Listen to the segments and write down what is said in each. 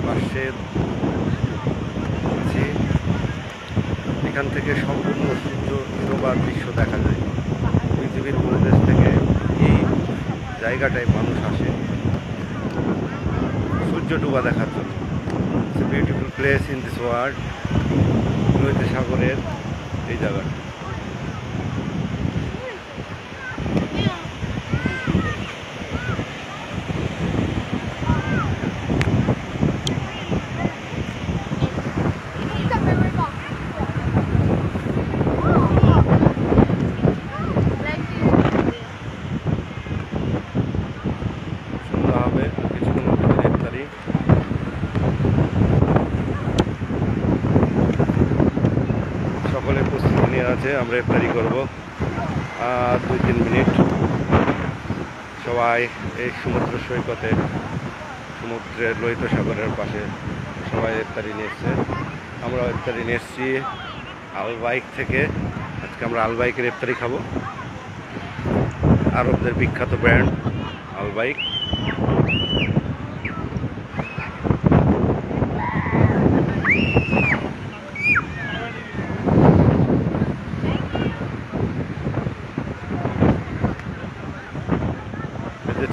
পাশে আছি। এখান থেকে সম্পূর্ণ সূর্য ডোবার দৃশ্য দেখা যায়। পৃথিবীর কোনো দেশ থেকে এই জায়গাটায় মানুষ আসে সূর্য ডোবা দেখার জন্য। It's a beautiful place in this world. লোহিত সাগরের এই জায়গাটা। সকলের প্রস্তুতি নিয়ে আছে, আমরা ইফতারি করবো আর 2-3 মিনিট। সবাই এই সমুদ্র সৈকতে, সমুদ্রের লোহিত সাগরের পাশে সবাই ইফতারি নিয়ে এসছে। আমরাও ইফতারি নিয়ে এসছি আলবাইক থেকে। আজকে আমরা আলবাইকের ইফতারি খাবো। আরবদের বিখ্যাত ব্র্যান্ড আলবাইক।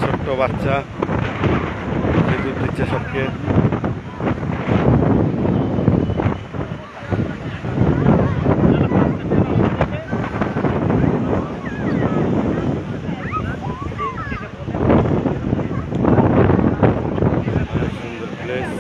ছোট্ট বাচ্চা দুধ দিচ্ছে সবকে। সুন্দর প্লেস।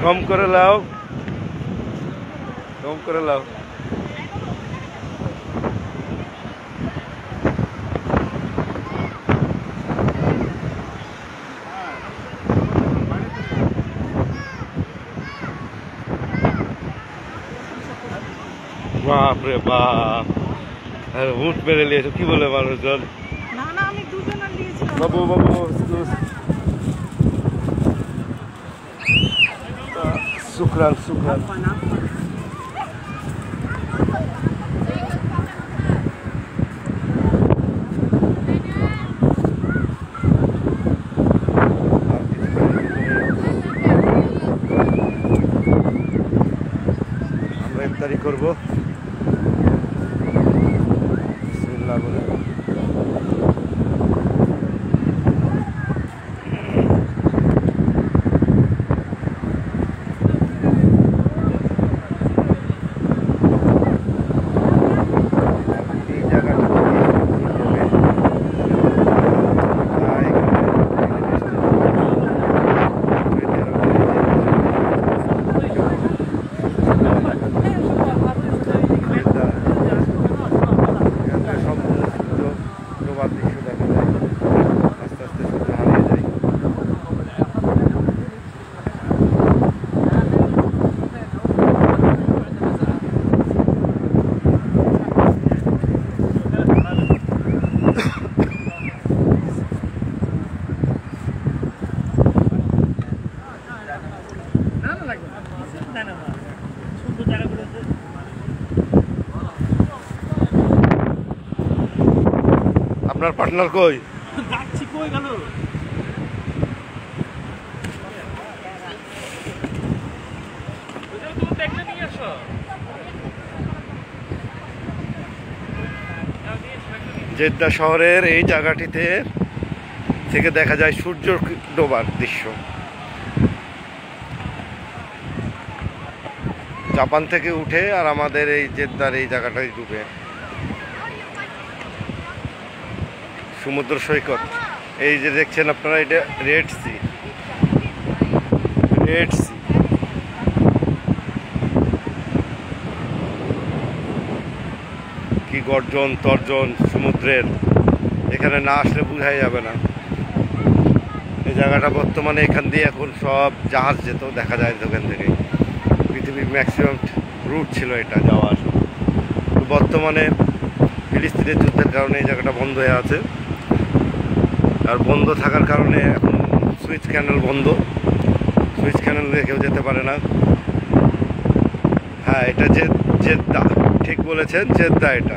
কম করে লাও, কম করে লাও। বাপরে বাপ, উঠ মেরে নিয়েছো, কি বলে মানুষজন? বাবু বাবু শুক্রান শুক্রান। আমরা ইফতারি করবো বিসমিল্লাহ বলে। আপনার পার্টনার কই? যাচ্ছি, কই গেল? জেদ্দা শহরের এই জায়গাটিতে থেকে দেখা যায় সূর্য ডোবার দৃশ্য। জাপান থেকে উঠে আর আমাদের এই জেদ্দার এই জায়গাটায় ডুবে। সমুদ্র সৈকত এই যে দেখছেন আপনারা, এটা রেড সি। রেড সি কি গর্জন তর্জন সমুদ্রের, এখানে না আসলে বোঝাই যাবে না। এই জায়গাটা বর্তমানে এখান দিয়ে এখন সব জাহাজ যেত, দেখা যায় ওখান থেকে। পৃথিবীর ম্যাক্সিমাম রুট ছিল এটা যাওয়ার। বর্তমানে ফিলিস্তিনের যুদ্ধের কারণে এই জায়গাটা বন্ধ হয়ে আছে। আর বন্ধ থাকার কারণে এখন সুইচ ক্যানেল বন্ধ, সুইচ ক্যানেল দিয়ে কেউ যেতে পারে না। হ্যাঁ, এটা জেদ্দা, ঠিক বলেছেন, জেদ্দা। এটা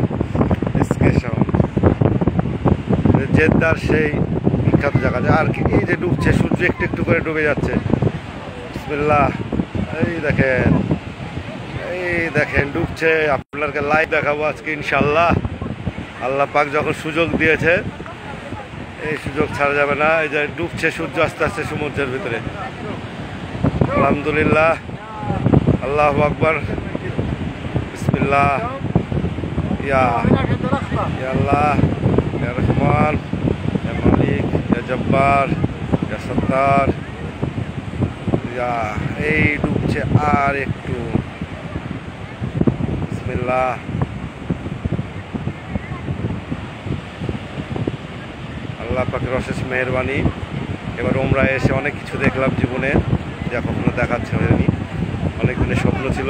জেদ্দার সেই বিখ্যাত জায়গা। আর কি এই যে ডুবছে, সূর্য একটু একটু করে ডুবে যাচ্ছে। বিসমিল্লাহ, এই দেখেন ডুবছে। আপনাকে লাইভ দেখাবো আজকে ইনশাল্লাহ। আল্লাহ পাক যখন সুযোগ দিয়েছে, এই সুযোগ ছাড়া যাবে না। এই যে ডুবছে সূর্য আস্তে আস্তে সমুদ্রের ভিতরে। আলহামদুলিল্লাহ, আল্লাহু আকবার, বিসমিল্লাহ, ইয়া আল্লাহ, ইয়া রহমান, ইয়া মালিক, ইয়া জব্বার, ইয়া সত্তার। ইয়া এই ডুবছে আর একটু। বিসমিল্লাহ, আল্লাহ পাকের অশেষ মেহেরবানি। এবার উমরায় এসে অনেক কিছু দেখলাম জীবনে, যা কখনো দেখাচ্ছে হয়নি। অনেক দিনের স্বপ্ন ছিল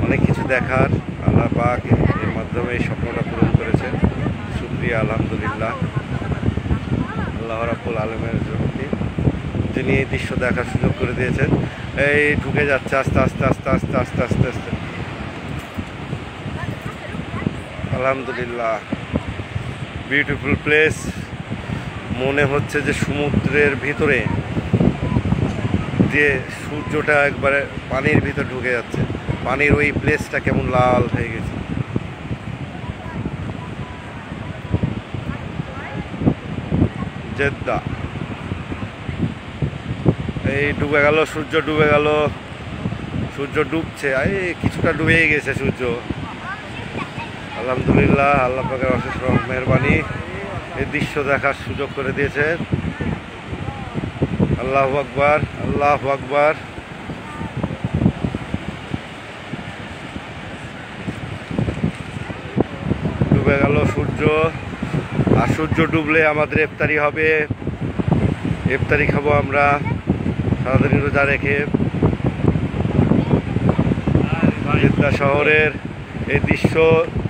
অনেক কিছু দেখার, আল্লাহ পাক এর মাধ্যমে এই স্বপ্নটা পূরণ করেছে। শুকরিয়া, আলহামদুলিল্লাহ আল্লাহ রাব্বুল আলামিনের জন্য, যিনি এই দৃশ্য দেখার সুযোগ করে দিয়েছেন। এই ঢুকে যাচ্ছে আস্তে আস্তে আস্তে আস্তে আস্তে আস্তে আস্তে। আলহামদুলিল্লাহ, বিউটিফুল প্লেস। মনে হচ্ছে যে সমুদ্রের ভিতরে দিয়ে সূর্যটা একবারে পানির ভিতর ঢুকে যাচ্ছে। পানির ওই প্লেসটা কেমন লাল হয়ে গেছে। জেদ্দা, এই ডুবে গেল, সূর্য ডুবে গেল, সূর্য ডুবছে। এই কিছুটা ডুবেই গেছে সূর্য। আলহামদুলিল্লাহ, আল্লাহ পাকের অশেষ মেহেরবানি, এই দৃশ্য দেখার সুযোগ করে দিয়েছে। আল্লাহু আকবার, আল্লাহু আকবার। ডুবে গেল সূর্য। আর সূর্য ডুবলে আমাদের ইফতারি হবে, ইফতারি খাবো আমরা সারাদিন রোজা রেখে। জেদ্দা শহরের এই দৃশ্য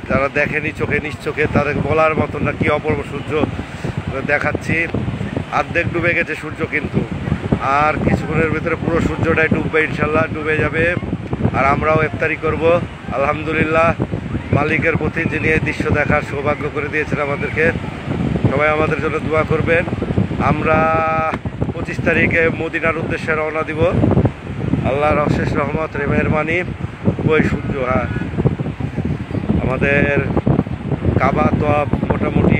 যারা দেখেনি চোখে নিজ চোখে, তাদের বলার মতন না, কি অপূর্ব সূর্য দেখাচ্ছি। অর্ধেক ডুবে গেছে সূর্য, কিন্তু আর কিছুক্ষণের ভিতরে পুরো সূর্যটাই ডুববে ইনশাল্লাহ, ডুবে যাবে। আর আমরাও ইফতারি করব আলহামদুলিল্লাহ মালিকের প্রতি, যিনি এই দৃশ্য দেখার সৌভাগ্য করে দিয়েছেন আমাদেরকে। সবাই আমাদের জন্য দোয়া করবেন। আমরা 25 তারিখে মদিনার উদ্দেশ্যে রওনা দিব। আল্লাহর অশেষ রহমত, মেহেরবানি। ওই সূর্য, হ্যাঁ, আমাদের কাবা তো মোটামুটি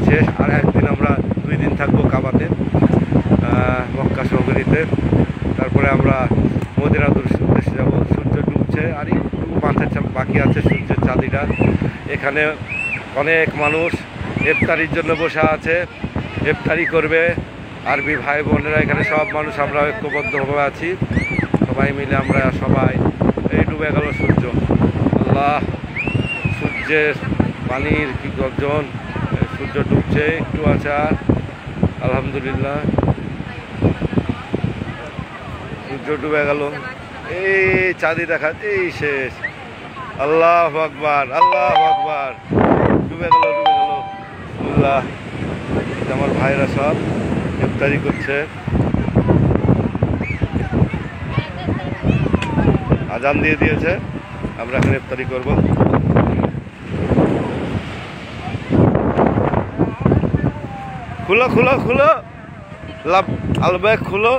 শেষ। আর একদিন আমরা 2 দিন থাকবো কাবাতে, মক্কা শহরিতে। তারপরে আমরা মদিনার উদ্দেশ্যে যাবো। সূর্য ডুবছে আর একটু মাথার বাকি আছে সূর্যের চাঁদিটা। এখানে অনেক মানুষ ইফতারির জন্য বসে আছে, ইফতারি করবে। আরবি ভাই বোনেরা এখানে সব মানুষ আমরা ঐক্যবদ্ধভাবে আছি, সবাই মিলে আমরা সবাই। এই ডুবে গেল সূর্য। আল্লাহ, সূর্যের পানির কি গর্জন। সূর্য ডুবছে, একটু আছে আর। আলহামদুলিল্লাহ, সূর্য ডুবে গেল। এই চাঁদি দেখা, এই শেষ। আল্লাহু আকবার, আল্লাহু আকবার। ডুবে গেল, ডুবে গেল। আল্লাহ, আমার ভাইরা সব ইফতারি করছে। আজান দিয়ে দিয়েছে, আমরা এখন ইফতারি করব। খুলো খুলো খুলো, আল ব্যাগ খুলো।